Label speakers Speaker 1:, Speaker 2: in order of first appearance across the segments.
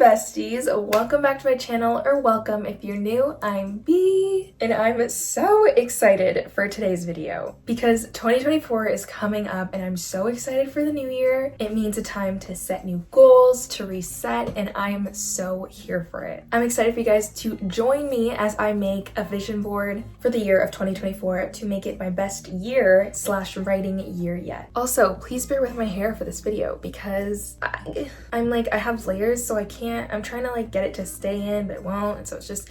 Speaker 1: besties, welcome back to my channel, or welcome if you're new. I'm B, and I'm so excited for today's video because 2024 is coming up and I'm so excited for the new year. It means a time to set new goals, to reset, and I'm so here for it. I'm excited for you guys to join me as I make a vision board for the year of 2024 to make it my best year / writing year yet. Also, please bear with my hair for this video because I have layers, so I'm trying to get it to stay in, but it won't, and so it's just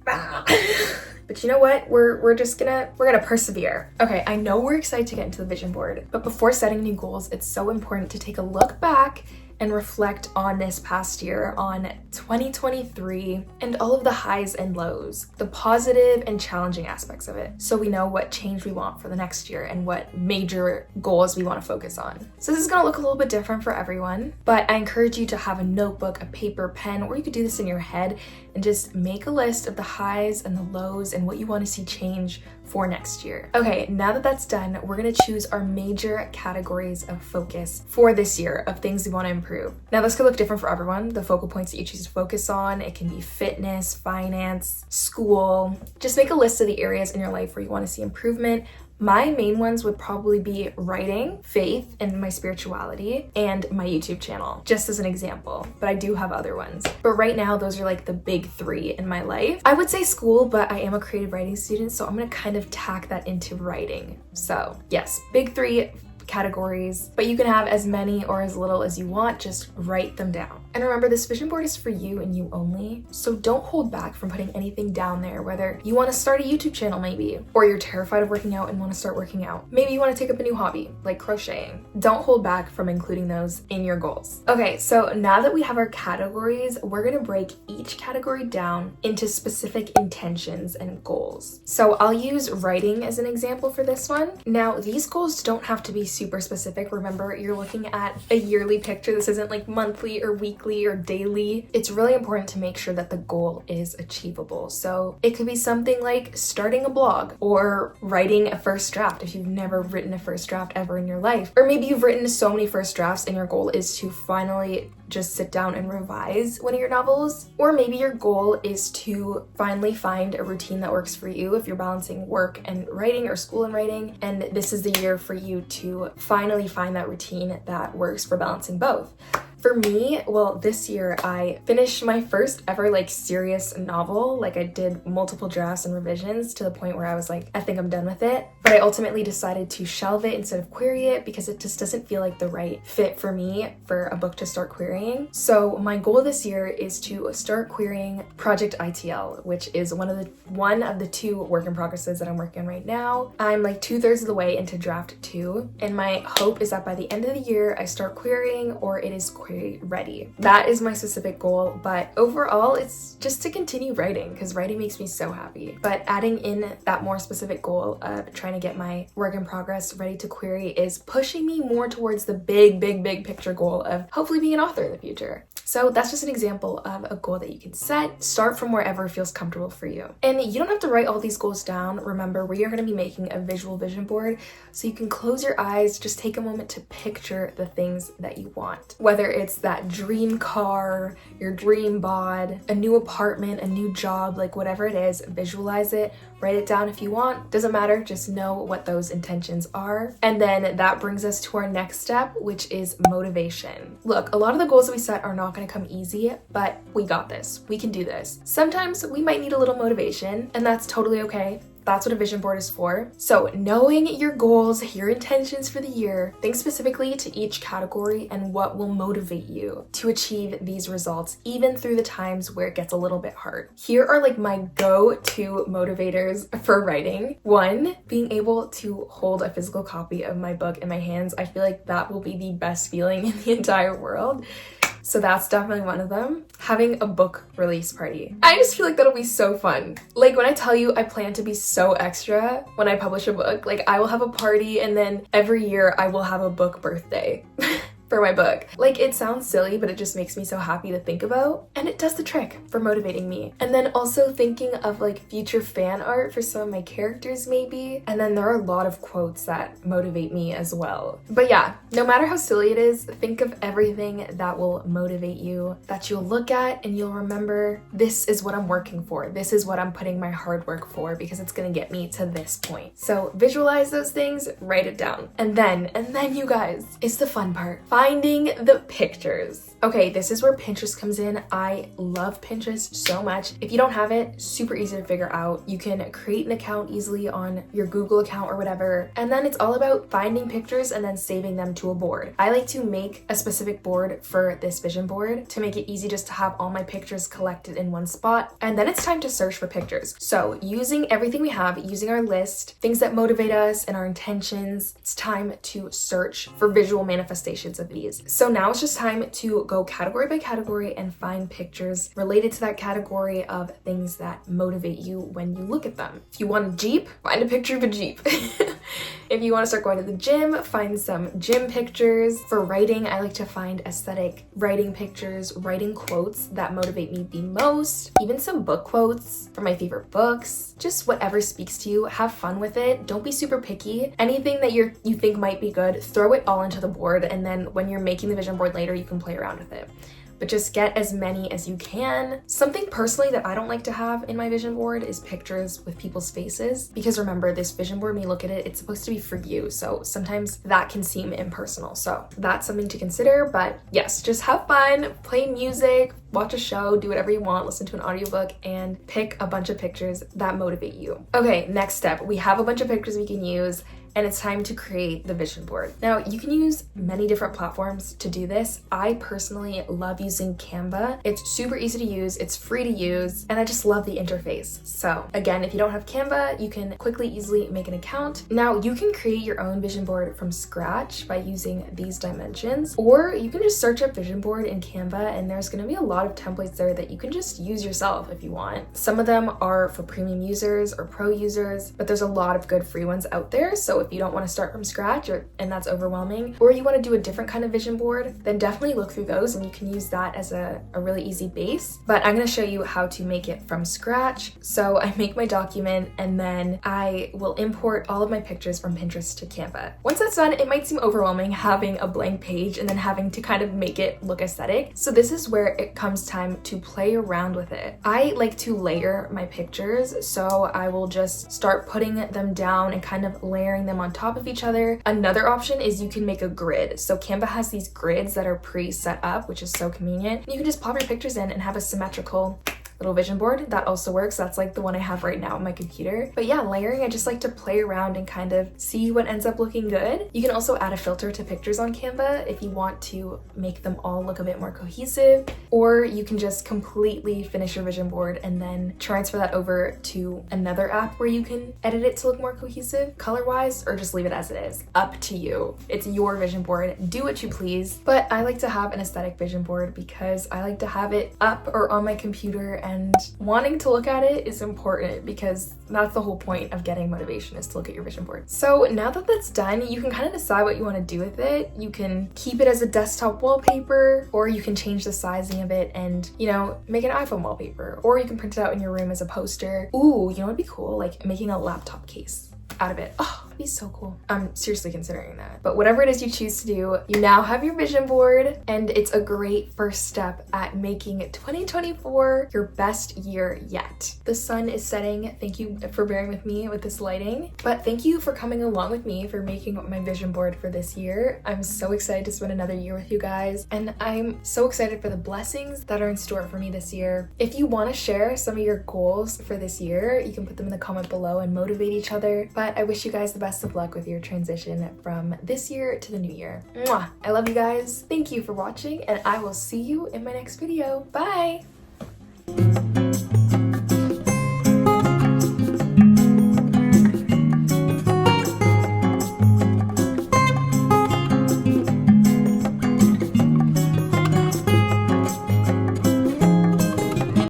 Speaker 1: But you know what? We're gonna persevere. Okay, I know we're excited to get into the vision board, but before setting new goals, it's so important to take a look back and reflect on this past year, on 2023, and all of the highs and lows, the positive and challenging aspects of it, so we know what change we want for the next year and what major goals we want to focus on. So this is gonna look a little bit different for everyone, but I encourage you to have a notebook, a paper, pen, or you could do this in your head and just make a list of the highs and the lows and what you want to see change for next year. Okay, now that that's done, we're gonna choose our major categories of focus for this year of things we want to improve. Now this could look different for everyone. The focal points that you choose to focus on, it can be fitness, finance, school. Just make a list of the areas in your life where you want to see improvement. My main ones would probably be writing, faith, and my spirituality, and my YouTube channel, just as an example, but I do have other ones. But right now, those are the big three in my life. I would say school, but I am a creative writing student, so I'm gonna kind of tack that into writing. So yes, big three categories, but you can have as many or as little as you want, just write them down. And remember, this vision board is for you and you only, so don't hold back from putting anything down there, whether you want to start a YouTube channel maybe, or you're terrified of working out and want to start working out. Maybe you want to take up a new hobby, like crocheting. Don't hold back from including those in your goals. Okay, so now that we have our categories, we're gonna break each category down into specific intentions and goals. So I'll use writing as an example for this one. Now, these goals don't have to be super specific. Remember, you're looking at a yearly picture. This isn't monthly or weekly or daily. It's really important to make sure that the goal is achievable. So it could be something like starting a blog or writing a first draft if you've never written a first draft ever in your life. Or maybe you've written so many first drafts and your goal is to finally just sit down and revise one of your novels. Or maybe your goal is to finally find a routine that works for you if you're balancing work and writing or school and writing, and this is the year for you to finally find that routine that works for balancing both. For me, well, this year I finished my first ever serious novel. I did multiple drafts and revisions to the point where I was I think I'm done with it. But I ultimately decided to shelve it instead of query it because it just doesn't feel like the right fit for me for a book to start querying. So my goal this year is to start querying Project ITL, which is one of the two work in progresses that I'm working on right now. I'm 2/3 of the way into draft 2, and my hope is that by the end of the year I start querying or it is query ready. That is my specific goal, but overall it's just to continue writing because writing makes me so happy. But adding in that more specific goal of trying to get my work in progress ready to query is pushing me more towards the big picture goal of hopefully being an author in the future. So that's just an example of a goal that you can set. Start from wherever feels comfortable for you. And you don't have to write all these goals down. Remember, we are going to be making a visual vision board, so you can close your eyes, just take a moment to picture the things that you want. Whether it's that dream car, your dream bod, a new apartment, a new job, whatever it is, visualize it, write it down if you want. Doesn't matter, just know what those intentions are. And then that brings us to our next step, which is motivation. Look, a lot of the goals that we set are not going to come easy, but we got this. We can do this. Sometimes we might need a little motivation, and that's totally okay. That's what a vision board is for. So knowing your goals, your intentions for the year, think specifically to each category and what will motivate you to achieve these results, even through the times where it gets a little bit hard. Here are my go-to motivators for writing. One, being able to hold a physical copy of my book in my hands. I feel like that will be the best feeling in the entire world. So that's definitely one of them. Having a book release party. I just feel like that'll be so fun. When I tell you I plan to be so extra when I publish a book, I will have a party and then every year I will have a book birthday. for my book. Like, it sounds silly, but it just makes me so happy to think about, and it does the trick for motivating me. And then also thinking of like future fan art for some of my characters maybe, and then there are a lot of quotes that motivate me as well. But yeah, no matter how silly it is, think of everything that will motivate you, that you'll look at and you'll remember, this is what I'm working for, this is what I'm putting my hard work for, because it's gonna get me to this point. So visualize those things, write it down. And then you guys, it's the fun part, finding the pictures. Okay, this is where Pinterest comes in. I love Pinterest so much. If you don't have it, super easy to figure out. You can create an account easily on your Google account or whatever, and then it's all about finding pictures and then saving them to a board. I like to make a specific board for this vision board to make it easy just to have all my pictures collected in one spot, and then it's time to search for pictures. So using everything we have, using our list, things that motivate us and our intentions, it's time to search for visual manifestations of these. So now it's just time to go category by category and find pictures related to that category of things that motivate you when you look at them. If you want a Jeep, find a picture of a Jeep. If you want to start going to the gym, find some gym pictures. For writing, I like to find aesthetic writing pictures, writing quotes that motivate me the most, even some book quotes from my favorite books, just whatever speaks to you. Have fun with it. Don't be super picky. Anything that you think might be good, throw it all into the board, and then when you're making the vision board later, you can play around with it. But just get as many as you can. Something personally that I don't like to have in my vision board is pictures with people's faces, because remember, this vision board, when you look at it, it's supposed to be for you, so sometimes that can seem impersonal. So that's something to consider. But yes, just have fun, play music, watch a show, do whatever you want, listen to an audiobook, and pick a bunch of pictures that motivate you. Okay, next step, we have a bunch of pictures we can use, and it's time to create the vision board. Now, you can use many different platforms to do this. I personally love using Canva. It's super easy to use, it's free to use, and I just love the interface. So again, if you don't have Canva, you can quickly, easily make an account. Now, you can create your own vision board from scratch by using these dimensions, or you can just search up vision board in Canva, and there's gonna be a lot of templates there that you can just use yourself if you want. Some of them are for premium users or pro users, but there's a lot of good free ones out there. So if you don't want to start from scratch and that's overwhelming, or you want to do a different kind of vision board, then definitely look through those and you can use that as a really easy base. But I'm going to show you how to make it from scratch. So I make my document and then I will import all of my pictures from Pinterest to Canva. Once that's done, it might seem overwhelming having a blank page and then having to kind of make it look aesthetic. So this is where it comes time to play around with it. I like to layer my pictures, so I will just start putting them down and kind of layering them on top of each other. Another option is you can make a grid. So Canva has these grids that are pre-set up, which is so convenient. You can just pop your pictures in and have a symmetrical little vision board. That also works. That's like the one I have right now on my computer. But yeah, layering, I just like to play around and kind of see what ends up looking good. You can also add a filter to pictures on Canva if you want to make them all look a bit more cohesive, or you can just completely finish your vision board and then transfer that over to another app where you can edit it to look more cohesive color-wise, or just leave it as it is. Up to you. It's your vision board. Do what you please. But I like to have an aesthetic vision board because I like to have it up or on my computer, and wanting to look at it is important because that's the whole point of getting motivation, is to look at your vision board. So now that that's done, you can kind of decide what you want to do with it. You can keep it as a desktop wallpaper, or you can change the sizing of it and, you know, make an iPhone wallpaper, or you can print it out in your room as a poster. Ooh, you know what'd be cool? Like making a laptop case out of it. Oh, that'd be so cool. I'm seriously considering that. But whatever it is you choose to do, you now have your vision board, and it's a great first step at making 2024 your best year yet. The sun is setting. Thank you for bearing with me with this lighting, but thank you for coming along with me for making my vision board for this year. I'm so excited to spend another year with you guys, and I'm so excited for the blessings that are in store for me this year. If you want to share some of your goals for this year, you can put them in the comment below and motivate each other. But I wish you guys the best of luck with your transition from this year to the new year. Mwah! I love you guys. Thank you for watching, and I will see you in my next video. Bye!